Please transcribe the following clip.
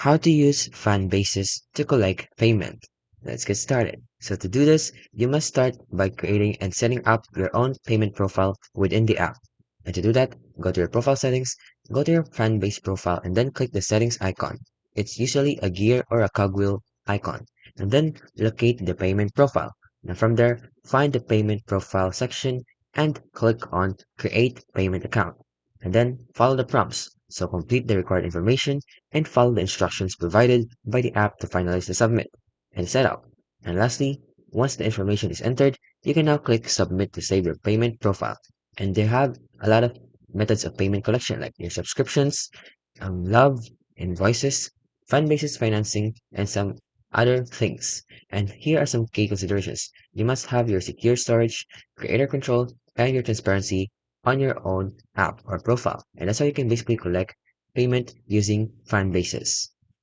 How to use Fanbasis to collect payment. Let's get started. So to do this, you must start by creating and setting up your own payment profile within the app. And to do that, go to your profile settings, go to your Fanbase profile, and then click the settings icon. It's usually a gear or a cogwheel icon. And then locate the payment profile. Now from there, find the payment profile section and click on create payment account. And then follow the prompts. So complete the required information and follow the instructions provided by the app to finalize the submit and setup. And lastly, once the information is entered, you can now click submit to save your payment profile. And they have a lot of methods of payment collection like your subscriptions, love, invoices, fund basis financing, and some other things. And here are some key considerations. You must have your secure storage, creator control, and your transparency on your own app or profile. And that's how you can basically collect payment using fan bases.